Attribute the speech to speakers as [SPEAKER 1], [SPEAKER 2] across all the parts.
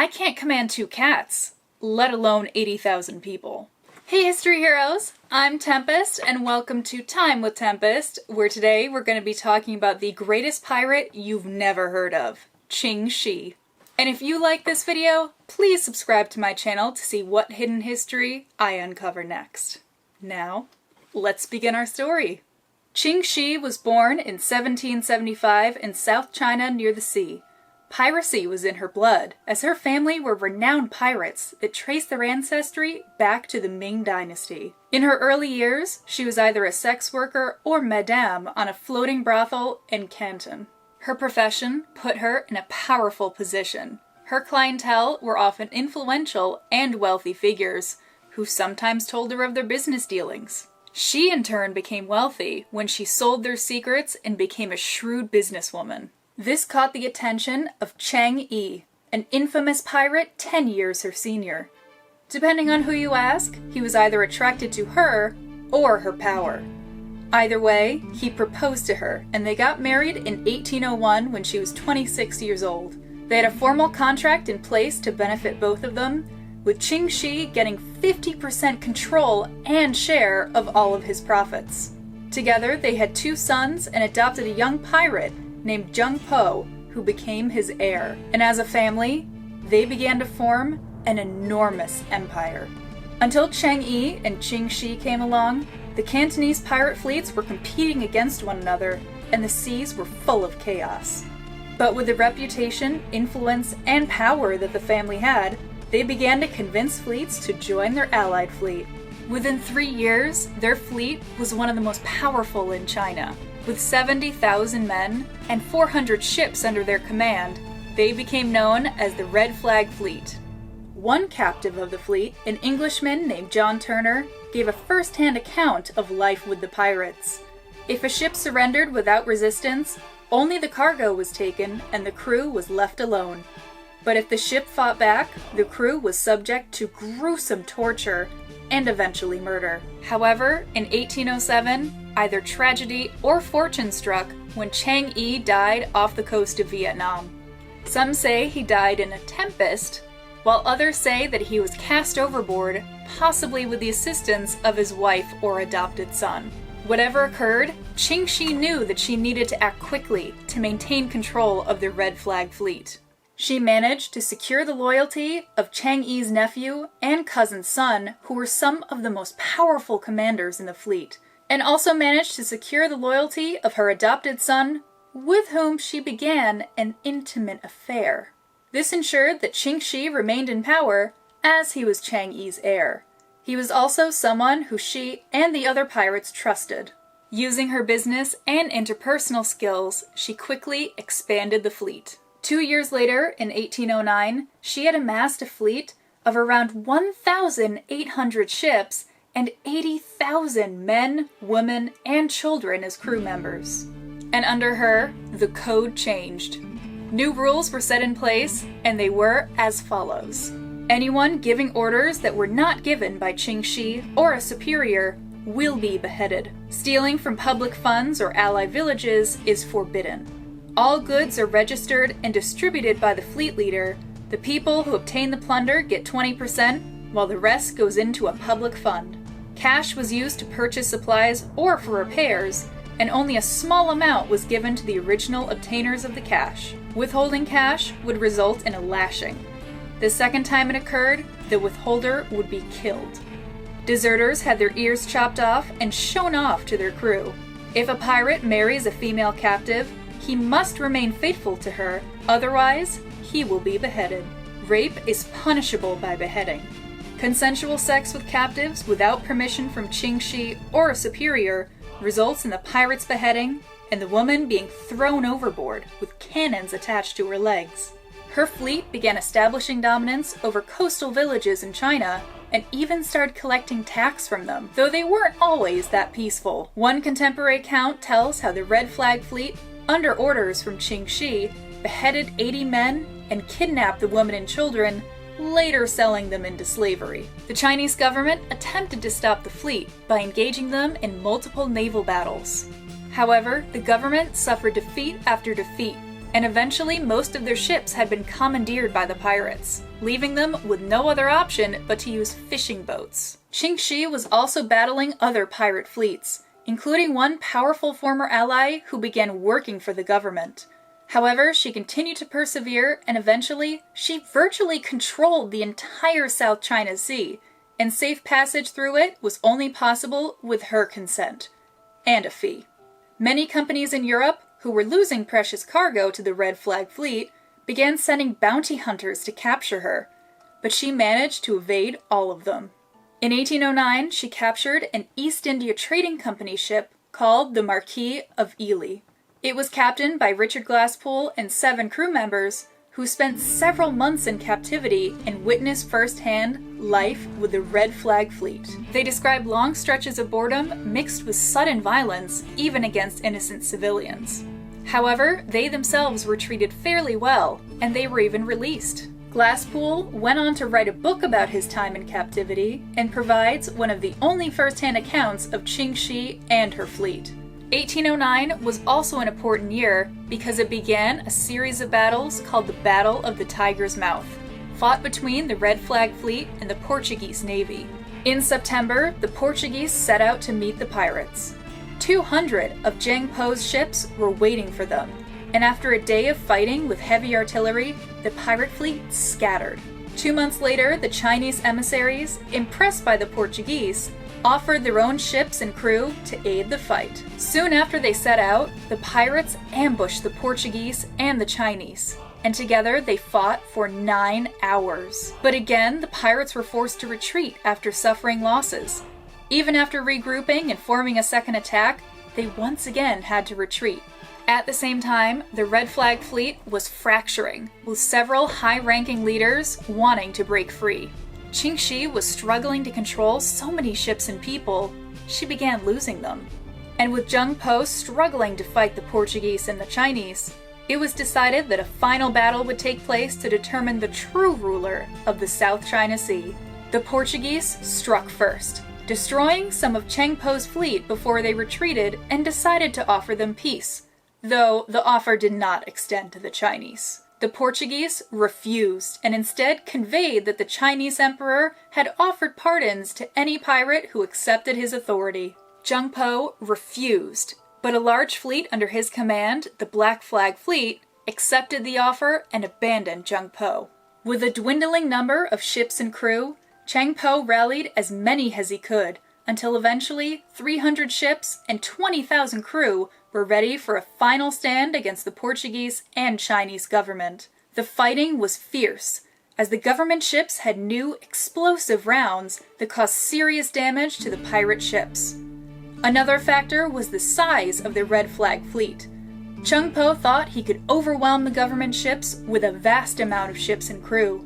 [SPEAKER 1] I can't command 2 cats, let alone 80,000 people. Hey history heroes, I'm Tempest and welcome to Time with Tempest, where today we're going to be talking about the greatest pirate you've never heard of, Ching Shih. And if you like this video, please subscribe to my channel to see what hidden history I uncover next. Now, let's begin our story. Ching Shih was born in 1775 in South China near the sea. Piracy was in her blood, as her family were renowned pirates that traced their ancestry back to the Ming Dynasty. In her early years, she was either a sex worker or madame on a floating brothel in Canton. Her profession put her in a powerful position. Her clientele were often influential and wealthy figures, who sometimes told her of their business dealings. She in turn became wealthy when she sold their secrets and became a shrewd businesswoman. This caught the attention of Chang Yi, an infamous pirate 10 years her senior. Depending on who you ask, he was either attracted to her or her power. Either way, he proposed to her, and they got married in 1801 when she was 26 years old. They had a formal contract in place to benefit both of them, with Ching Shih getting 50% control and share of all of his profits. Together, they had 2 sons and adopted a young pirate named Zheng Po, who became his heir. And as a family, they began to form an enormous empire. Until Chang Yi and Ching Shih came along, the Cantonese pirate fleets were competing against one another, and the seas were full of chaos. But with the reputation, influence, and power that the family had, they began to convince fleets to join their allied fleet. Within 3 years, their fleet was one of the most powerful in China. With 70,000 men and 400 ships under their command, they became known as the Red Flag Fleet. One captive of the fleet, an Englishman named John Turner, gave a first-hand account of life with the pirates. If a ship surrendered without resistance, only the cargo was taken and the crew was left alone. But if the ship fought back, the crew was subject to gruesome torture and eventually murder. However, in 1807, either tragedy or fortune struck when Chang Yi died off the coast of Vietnam. Some say he died in a tempest, while others say that he was cast overboard, possibly with the assistance of his wife or adopted son. Whatever occurred, Ching Shih knew that she needed to act quickly to maintain control of the Red Flag Fleet. She managed to secure the loyalty of Chang Yi's nephew and cousin's son, who were some of the most powerful commanders in the fleet, and also managed to secure the loyalty of her adopted son, with whom she began an intimate affair. This ensured that Ching Shih remained in power, as he was Chang Yi's heir. He was also someone who she and the other pirates trusted. Using her business and interpersonal skills, she quickly expanded the fleet. 2 years later, in 1809, she had amassed a fleet of around 1,800 ships and 80,000 men, women, and children as crew members. And under her, the code changed. New rules were set in place, and they were as follows. Anyone giving orders that were not given by Ching Shih or a superior will be beheaded. Stealing from public funds or allied villages is forbidden. All goods are registered and distributed by the fleet leader. The people who obtain the plunder get 20%, while the rest goes into a public fund. Cash was used to purchase supplies or for repairs, and only a small amount was given to the original obtainers of the cash. Withholding cash would result in a lashing. The second time it occurred, the withholder would be killed. Deserters had their ears chopped off and shown off to their crew. If a pirate marries a female captive, he must remain faithful to her, otherwise he will be beheaded. Rape is punishable by beheading. Consensual sex with captives without permission from Ching Shih or a superior results in the pirate's beheading and the woman being thrown overboard with cannons attached to her legs. Her fleet began establishing dominance over coastal villages in China and even started collecting tax from them, though they weren't always that peaceful. One contemporary account tells how the Red Flag Fleet, under orders from Ching Shih, beheaded 80 men and kidnapped the women and children, later selling them into slavery. The Chinese government attempted to stop the fleet by engaging them in multiple naval battles. However, the government suffered defeat after defeat, and eventually most of their ships had been commandeered by the pirates, leaving them with no other option but to use fishing boats. Ching Shih was also battling other pirate fleets, including one powerful former ally who began working for the government. However, she continued to persevere, and eventually, she virtually controlled the entire South China Sea, and safe passage through it was only possible with her consent, and a fee. Many companies in Europe, who were losing precious cargo to the Red Flag Fleet, began sending bounty hunters to capture her, but she managed to evade all of them. In 1809, she captured an East India Trading Company ship called the 𝐓𝐤𝐸𝐻𝐸. It was captained by Richard Glasspool and 7 crew members who spent several months in captivity and witnessed firsthand life with the Red Flag Fleet. They described long stretches of boredom mixed with sudden violence, even against innocent civilians. However, they themselves were treated fairly well, and they were even released. Glasspool went on to write a book about his time in captivity and provides one of the only first-hand accounts of Ching Shih and her fleet. 1809 was also an important year because it began a series of battles called the Battle of the Tiger's Mouth, fought between the Red Flag Fleet and the Portuguese Navy. In September, the Portuguese set out to meet the pirates. 200 of 𝐓𝐤𝐸𝐻𝐸's ships were waiting for them, and after a day of fighting with heavy artillery, the pirate fleet scattered. 2 months later, the Chinese emissaries, impressed by the Portuguese, offered their own ships and crew to aid the fight. Soon after they set out, the pirates ambushed the Portuguese and the Chinese, and together they fought for 9 hours. But again, the pirates were forced to retreat after suffering losses. Even after regrouping and forming a second attack, they once again had to retreat. At the same time, the Red Flag Fleet was fracturing, with several high-ranking leaders wanting to break free. Ching Shih was struggling to control so many ships and people, she began losing them. And with 𝐓𝐤𝐸 struggling to fight the Portuguese and the Chinese, it was decided that a final battle would take place to determine the true ruler of the South China Sea. The Portuguese struck first, destroying some of 𝐓𝐤𝐸's fleet before they retreated and decided to offer them peace, though the offer did not extend to the Chinese. The Portuguese refused and instead conveyed that the Chinese emperor had offered pardons to any pirate who accepted his authority. 𝐓𝐤𝐸 refused, but a large fleet under his command, the Black Flag Fleet, accepted the offer and abandoned 𝐓𝐤𝐸. With a dwindling number of ships and crew, 𝐓𝐤𝐸 rallied as many as he could, until eventually 300 ships and 20,000 crew were ready for a final stand against the Portuguese and Chinese government. The fighting was fierce, as the government ships had new explosive rounds that caused serious damage to the pirate ships. Another factor was the size of the Red Flag Fleet. 𝐓𝐤𝐸 thought he could overwhelm the government ships with a vast amount of ships and crew.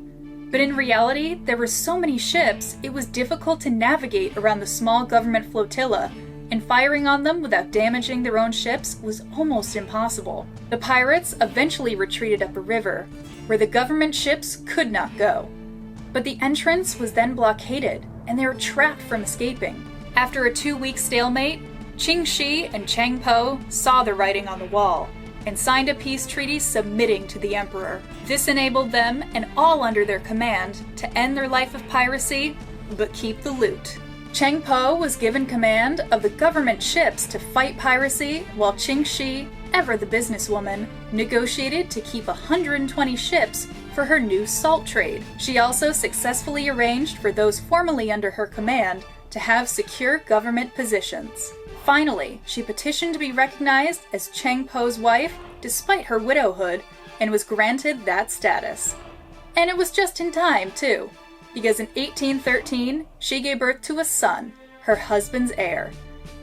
[SPEAKER 1] But in reality, there were so many ships, it was difficult to navigate around the small government flotilla, and firing on them without damaging their own ships was almost impossible. The pirates eventually retreated up a river, where the government ships could not go. But the entrance was then blockaded, and they were trapped from escaping. After a 2-week stalemate, Ching Shih and 𝐓𝐤𝐸 saw the writing on the wall, and signed a peace treaty submitting to the emperor. This enabled them, and all under their command, to end their life of piracy, but keep the loot. 𝐓𝐤𝐸 was given command of the government ships to fight piracy, while Ching Shih, ever the businesswoman, negotiated to keep 120 ships for her new salt trade. She also successfully arranged for those formerly under her command to have secure government positions. Finally, she petitioned to be recognized as 𝐓𝐤𝐸's wife despite her widowhood, and was granted that status. And it was just in time, too, because in 1813, she gave birth to a son, her husband's heir,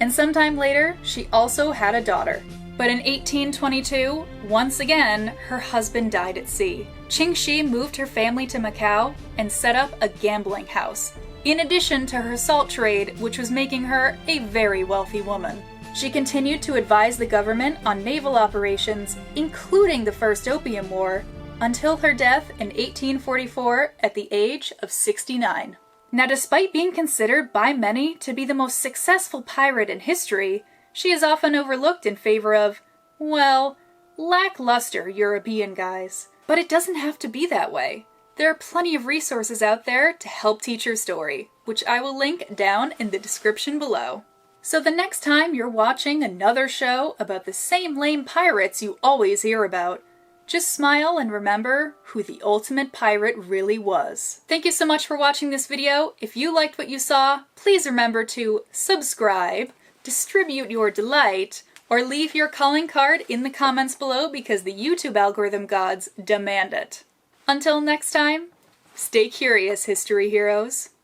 [SPEAKER 1] and sometime later, she also had a daughter. But in 1822, once again, her husband died at sea. Ching Shih moved her family to Macau and set up a gambling house, in addition to her salt trade, which was making her a very wealthy woman. She continued to advise the government on naval operations, including the First Opium War, until her death in 1844 at the age of 69. Now, despite being considered by many to be the most successful pirate in history, she is often overlooked in favor of, well, lackluster European guys. But it doesn't have to be that way. There are plenty of resources out there to help teach your story, which I will link down in the description below. So the next time you're watching another show about the same lame pirates you always hear about, just smile and remember who the ultimate pirate really was. Thank you so much for watching this video. If you liked what you saw, please remember to subscribe, distribute your delight, or leave your calling card in the comments below because the YouTube algorithm gods demand it. Until next time, stay curious, history heroes.